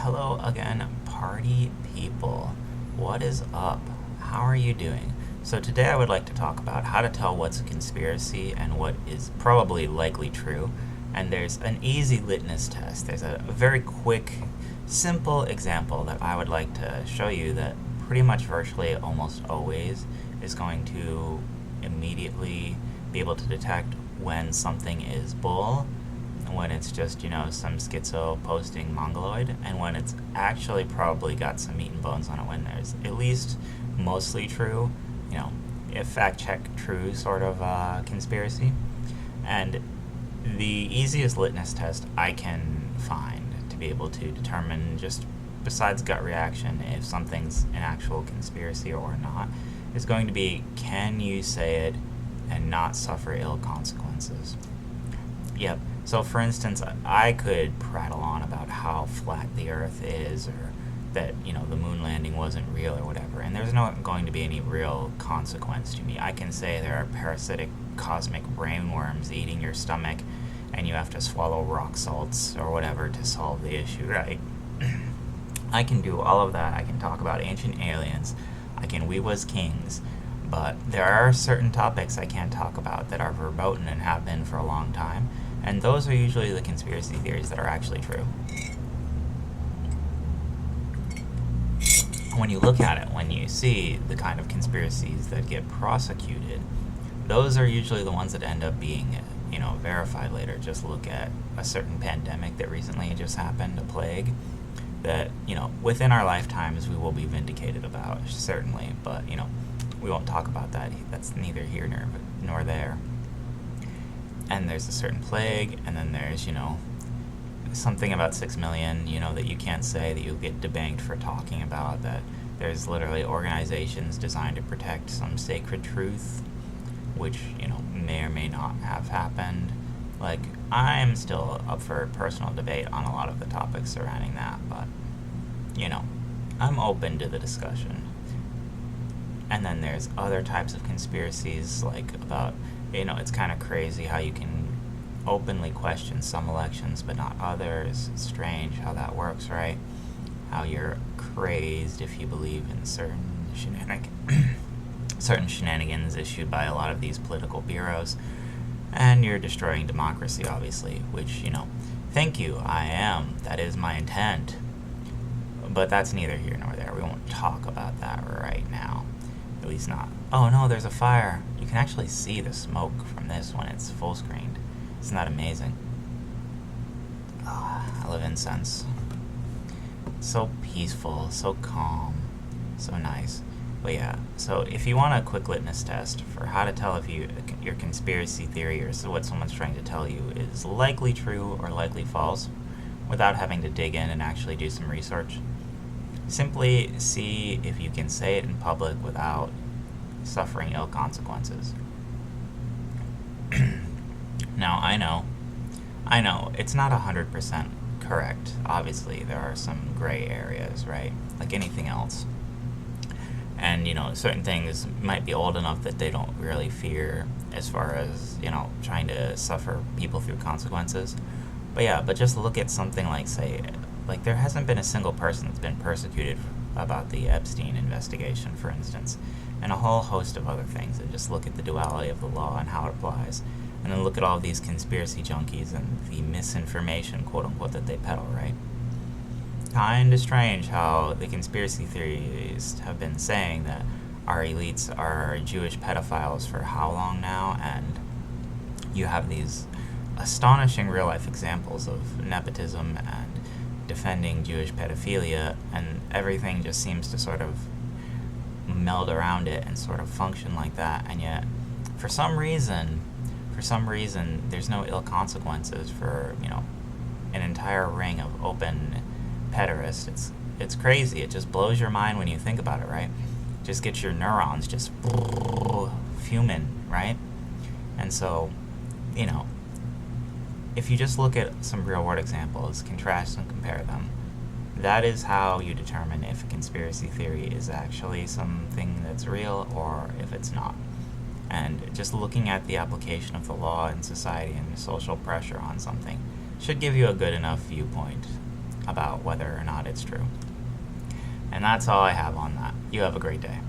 Hello again, party people. What is up? How are you doing? So, today I would like to talk about how to tell what's a conspiracy and what is probably likely true. And there's an easy litmus test. There's a very quick, simple example that I would like to show you that pretty much virtually almost always is going to immediately be able to detect when something is bull, when it's just, some Skitzo posting mongoloid, and when it's actually probably got some meat and bones on it, when there's at least mostly true, you know, a fact check true sort of conspiracy. And the easiest litmus test I can find to be able to determine, just besides gut reaction, if something's an actual conspiracy or not, is going to be, can you say it and not suffer ill consequences? Yep. So, for instance, I could prattle on about how flat the Earth is, or that, the moon landing wasn't real or whatever, and there's not going to be any real consequence to me. I can say there are parasitic cosmic brainworms eating your stomach, and you have to swallow rock salts or whatever to solve the issue, right? I can do all of that. I can talk about ancient aliens. I can we was kings. But there are certain topics I can't talk about that are verboten and have been for a long time, and those are usually the conspiracy theories that are actually true. When you look at it, when you see the kind of conspiracies that get prosecuted, those are usually the ones that end up being, verified later. Just look at a certain pandemic that recently just happened, a plague, that, within our lifetimes we will be vindicated about, certainly, but, we won't talk about that. That's neither here nor there. And there's a certain plague, and then there's, something about 6 million, that you can't say, that you'll get debanked for talking about, that there's literally organizations designed to protect some sacred truth, which, may or may not have happened. Like, I'm still up for personal debate on a lot of the topics surrounding that, but, I'm open to the discussion. And then there's other types of conspiracies, like about, it's kind of crazy how you can openly question some elections but not others. It's strange how that works, right? How you're crazed if you believe in certain shenanigans issued by a lot of these political bureaus. And you're destroying democracy, obviously, which, thank you, I am. That is my intent. But that's neither here nor there. We won't talk about that right now. At least not. Oh no, there's a fire. You can actually see the smoke from this when it's full screened. Isn't that amazing? I love incense. So peaceful, so calm, so nice. But yeah, so if you want a quick litmus test for how to tell if your conspiracy theory or what someone's trying to tell you is likely true or likely false, without having to dig in and actually do some research, simply see if you can say it in public without suffering ill consequences. Now, I know, it's not 100% correct. Obviously, there are some gray areas, right? Like anything else. And, certain things might be old enough that they don't really fear as far as, trying to suffer people through consequences. But yeah, but just look at something like, say, like there hasn't been a single person that's been persecuted about the Epstein investigation, for instance, and a whole host of other things. And just look at the duality of the law and how it applies. And then look at all these conspiracy junkies and the misinformation, quote unquote, that they peddle, right? Kinda strange how the conspiracy theories have been saying that our elites are Jewish pedophiles for how long now, and you have these astonishing real-life examples of nepotism and defending Jewish pedophilia, and everything just seems to sort of meld around it and sort of function like that, and yet, for some reason, there's no ill consequences for, an entire ring of open pederasts. It's crazy. It just blows your mind when you think about it, right? Just gets your neurons just fuming, right? And so, if you just look at some real world examples, contrast and compare them, that is how you determine if a conspiracy theory is actually something that's real or if it's not. And just looking at the application of the law in society and social pressure on something should give you a good enough viewpoint about whether or not it's true. And that's all I have on that. You have a great day.